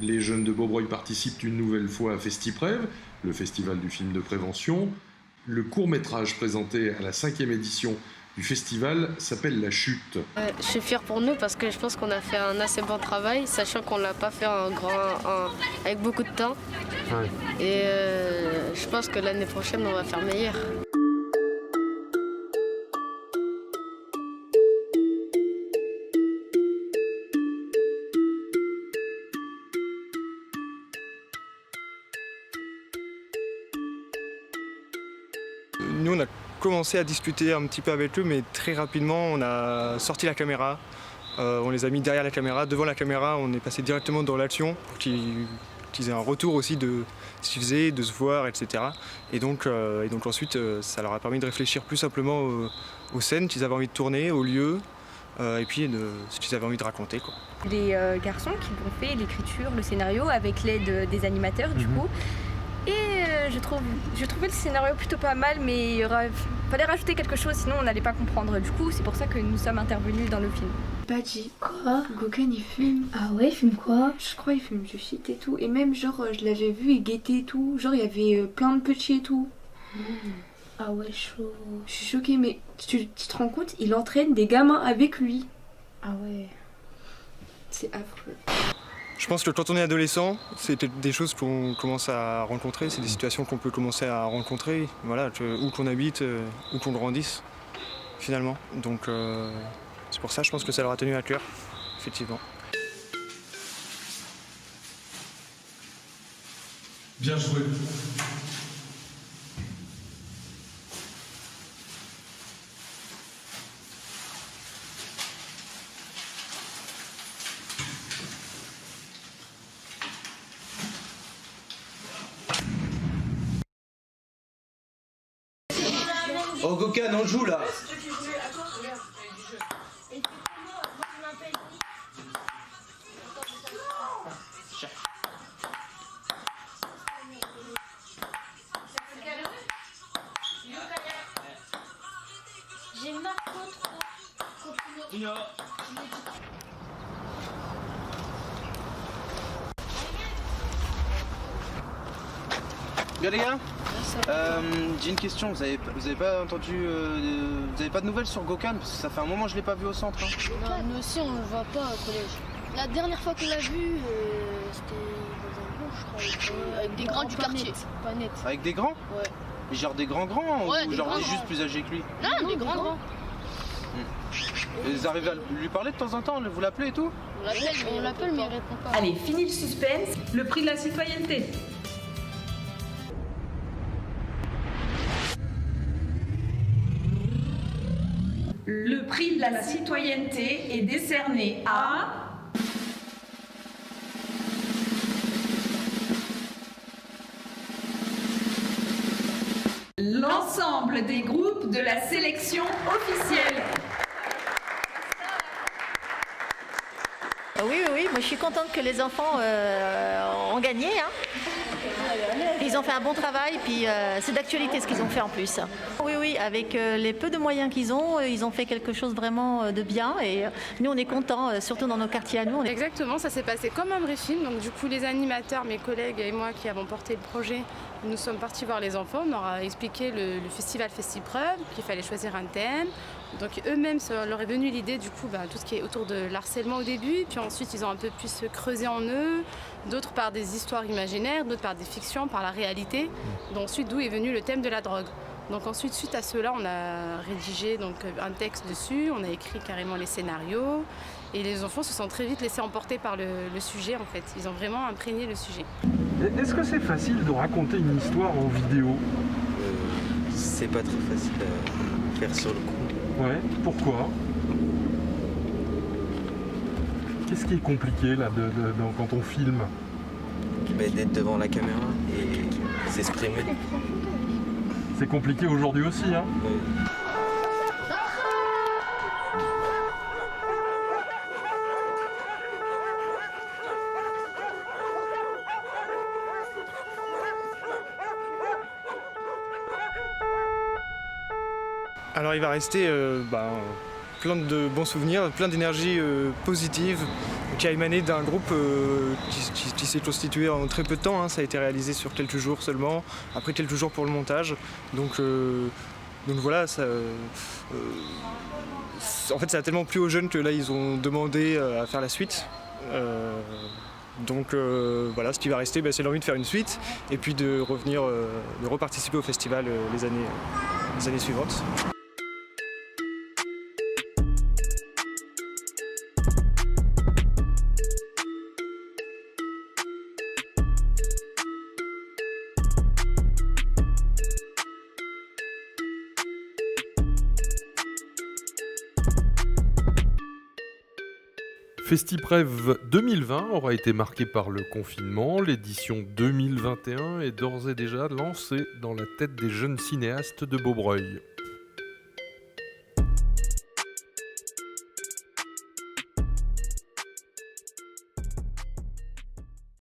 Les jeunes de Beaubreuil participent une nouvelle fois à FestiPrev, le festival du film de prévention. Le court-métrage présenté à la 5e édition du festival s'appelle La Chute. Je suis fière pour nous parce que je pense qu'on a fait un assez bon travail, sachant qu'on ne l'a pas fait avec beaucoup de temps. Ouais. Et je pense que l'année prochaine, on va faire meilleur. Nous, on a commencé à discuter un petit peu avec eux, mais très rapidement, on a sorti la caméra. On les a mis derrière la caméra. Devant la caméra, on est passé directement dans l'action pour qu'ils aient un retour aussi de ce qu'ils faisaient, de se voir, etc. Et donc ensuite, ça leur a permis de réfléchir plus simplement aux scènes qu'ils avaient envie de tourner, aux lieux, et puis de ce qu'ils avaient envie de raconter, quoi. Les garçons qui ont fait l'écriture, le scénario avec l'aide des animateurs du coup. Et je trouvais le scénario plutôt pas mal, mais il fallait rajouter quelque chose, sinon on n'allait pas comprendre. Du coup, c'est pour ça que nous sommes intervenus dans le film. Pas dit. Quoi? Gauguin il fume. Ah ouais, il fume quoi? Je crois il fume du shit et tout. Et même genre je l'avais vu, il guettait et tout. Genre il y avait plein de petits et tout. Ah ouais, chaud. Je suis choquée, mais tu te rends compte, il entraîne des gamins avec lui. Ah ouais. C'est affreux. Je pense que quand on est adolescent, c'est des choses qu'on commence à rencontrer, c'est des situations qu'on peut commencer à rencontrer, voilà, où qu'on habite, où qu'on grandisse, finalement. Donc c'est pour ça, je pense que ça leur a tenu à cœur, effectivement. Bien joué. Oh Gauguin, on joue là. J'ai marre trop. Bien les gars, j'ai une question, vous avez pas entendu, vous avez pas de nouvelles sur Gauguin? Parce que ça fait un moment que je l'ai pas vu au centre. Hein. Non, nous aussi on le voit pas au collège. La dernière fois qu'on l'a vu, c'était dans un cours, je crois, avec des grands du quartier. Pas net. Avec des grands? Ouais. Mais genre des grands Ouais, ou des genre grands, des juste plus âgés que lui? Non, des grands. Et vous arrivez à lui parler de temps en temps, vous l'appelez et tout? On l'appelle mais il répond pas. Allez, fini le suspense, le prix de la citoyenneté. Le prix de la citoyenneté est décerné à... l'ensemble des groupes de la sélection officielle. Oui, moi je suis contente que les enfants ont gagné. Ils ont fait un bon travail, puis c'est d'actualité ce qu'ils ont fait en plus. Oui, avec les peu de moyens qu'ils ont, ils ont fait quelque chose vraiment de bien et nous on est contents, surtout dans nos quartiers à nous. Exactement, ça s'est passé comme un vrai film. Donc du coup, les animateurs, mes collègues et moi qui avons porté le projet, nous sommes partis voir les enfants. On leur a expliqué le festival FestiPrev, qu'il fallait choisir un thème. Donc eux-mêmes, ça leur est venu l'idée du coup, tout ce qui est autour de l'harcèlement au début. Puis ensuite, ils ont un peu pu se creuser en eux. D'autres par des histoires imaginaires, d'autres par des fictions, par la réalité. Donc ensuite, d'où est venu le thème de la drogue. Donc ensuite, suite à cela, on a rédigé un texte dessus. On a écrit carrément les scénarios. Et les enfants se sont très vite laissés emporter par le sujet en fait. Ils ont vraiment imprégné le sujet. Est-ce que c'est facile de raconter une histoire en vidéo? C'est pas très facile à faire sur le coup. Ouais, pourquoi? Qu'est-ce qui est compliqué là quand on filme? D'être devant la caméra et s'exprimer. C'est compliqué aujourd'hui aussi, hein? Oui. Alors il va rester plein de bons souvenirs, plein d'énergie positive qui a émané d'un groupe qui s'est constitué en très peu de temps. Ça a été réalisé sur quelques jours seulement, après quelques jours pour le montage. Donc voilà, en fait ça a tellement plu aux jeunes que là ils ont demandé à faire la suite. Donc voilà, ce qui va rester, c'est l'envie de faire une suite et puis de revenir, de reparticiper au festival les années suivantes. FestiPrev 2020 aura été marqué par le confinement. L'édition 2021 est d'ores et déjà lancée dans la tête des jeunes cinéastes de Beaubreuil.